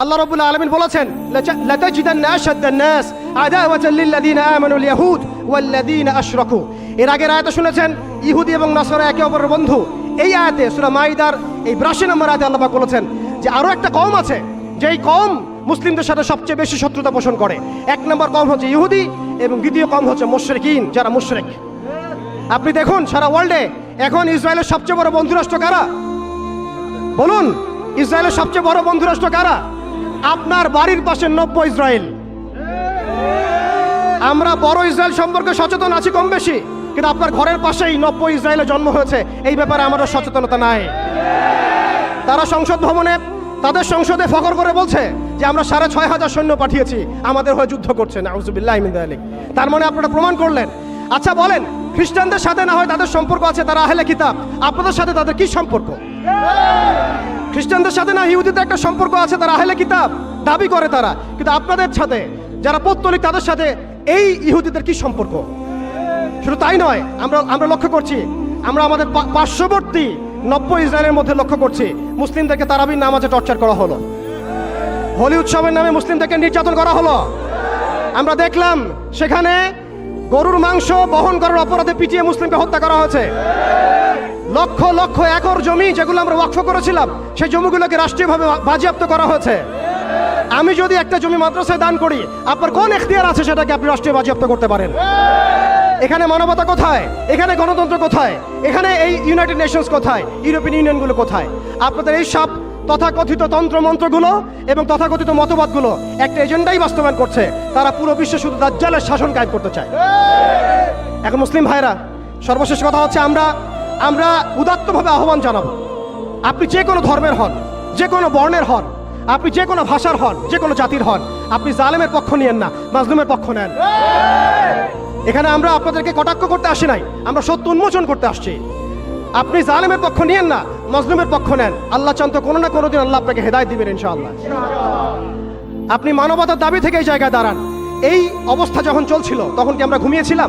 আল্লাহ রাব্বুল আলামিন বলেছেন, লাতাজিদান্না আশাদ্দান নাস আদাওয়াতাল লিল্লাযিনা আমানুল ইয়াহুদ ওয়াল্লাযিনা আশরাকু। এর আগের আয়াতে শুনেছেন ইহুদি এবং নাসারা একে অপরের বন্ধু। এই আয়াতে সূরা মাইদার এই 82 নম্বর আয়াতে আল্লাহ পাক বলেছেন যে আরো একটা কওম আছে, যেই কওম মুসলিমদের সাথে সবচেয়ে বেশি শত্রুতা পোষণ করে। এক নম্বর কওম হচ্ছে ইহুদি এবং দ্বিতীয় কওম হচ্ছে মুশরিকিন, যারা মুশরিক। আপনি দেখুন সারা ওয়ার্ল্ডে এখন ইসরায়েলের সবচেয়ে বড় বন্ধুরাষ্ট্র কারা? বলুন, ইসরায়েলের সবচেয়ে বড় বন্ধুরাষ্ট্র কারা? আপনার বাড়ির পাশে নব্য ইসরায়েল। আমরা বড় ইসরায়েল সম্পর্কে সচেতন আছি কম বেশি, কিন্তু আপনার ঘরের পাশেই নব্য ইসরায়েলে জন্ম হয়েছে, এই ব্যাপারে আমাদের সচেতনতা নাই। তারা সংসদ ভবনে তাদের সংসদে ফখর করে বলছে যে আমরা 6500 সৈন্য পাঠিয়েছি, আমাদের হয়ে যুদ্ধ করছে। নাউজুবিল্লাহি মিন যালিক। তার মানে আপনারা প্রমাণ করলেন। আচ্ছা বলেন, খ্রিস্টানদের সাথে না হয় তাদের সম্পর্ক আছে, তারা আহলে কিতাব, আপনাদের সাথে তাদের কি সম্পর্ক? খ্রিস্টানদের সাথে না ইহুদিদের একটা সম্পর্ক আছে, তারা আহলে কিতাব দাবি করে তারা, কিন্তু আপনাদের সাথে যারা পৌত্তলিক তাদের সাথে এই ইহুদিদের কি সম্পর্ক? শুধু তাই নয়, আমরা লক্ষ্য করছি, আমরা আমাদের পার্শ্ববর্তী নব্য ইসরায়েলের মধ্যে লক্ষ্য করছি মুসলিমদেরকে তারাবির নামাজে টর্চার করা হলো, হোলি উৎসবের নামে মুসলিমদেরকে নির্যাতন করা হলো। আমরা দেখলাম সেখানে গরুর মাংস বহন করার অপরাধে পিটিয়ে মুসলিমকে হত্যা করা হয়েছে। লক্ষ লক্ষ একর জমি যেগুলো আমরা ওয়াকফ করেছিলাম, সেই জমিগুলোকে রাষ্ট্রীয়ভাবে বাজেয়াপ্ত করা হয়েছে। আমি যদি একটা জমি মাদ্রাসায় দান করি, আপনার কোন এখতিয়ার আছে সেটাকে আপনি রাষ্ট্রীয় বাজেয়াপ্ত করতে পারেন? এখানে মানবতা কোথায়? এখানে গণতন্ত্র কোথায়? এখানে এই ইউনাইটেড নেশনস কোথায়? ইউরোপিয়ান ইউনিয়নগুলো কোথায়? আপনাদের এই সব তথাকথিত তন্ত্রমন্ত্রগুলো এবং তথাকথিত মতবাদগুলো একটা এজেন্ডাই বাস্তবায়ন করছে। তারা পুরো বিশ্বে শুধু দাজ্জালের শাসন কায়েম করতে চায়। এখন মুসলিম ভাইরা, সর্বশেষ কথা হচ্ছে আমরা উদাত্তভাবে আহ্বান জানাবো, আপনি যে কোনো ধর্মের হন, যে কোনো বর্ণের হন, আপনি যে কোনো ভাষার হন, যে কোনো জাতির হন, আপনি জালেমের পক্ষ নিয়েন না, মাজলুমের পক্ষ নেন। এখানে আমরা আপনাদেরকে কটাক্ষ করতে আসি নাই, আমরা সত্য উন্মোচন করতে আসছি। আপনি জালেমের পক্ষ নিয়েন না, মাজলুমের পক্ষ নেন। আল্লাহ চান তো কোনো না কোনো দিন আল্লাহ আপনাকে হেদায়েত দিবেন ইনশাআল্লাহ। আপনি মানবতার দাবি থেকে এই জায়গায় দাঁড়ান। এই অবস্থা যখন চলছিল তখন কি আমরা ঘুমিয়েছিলাম?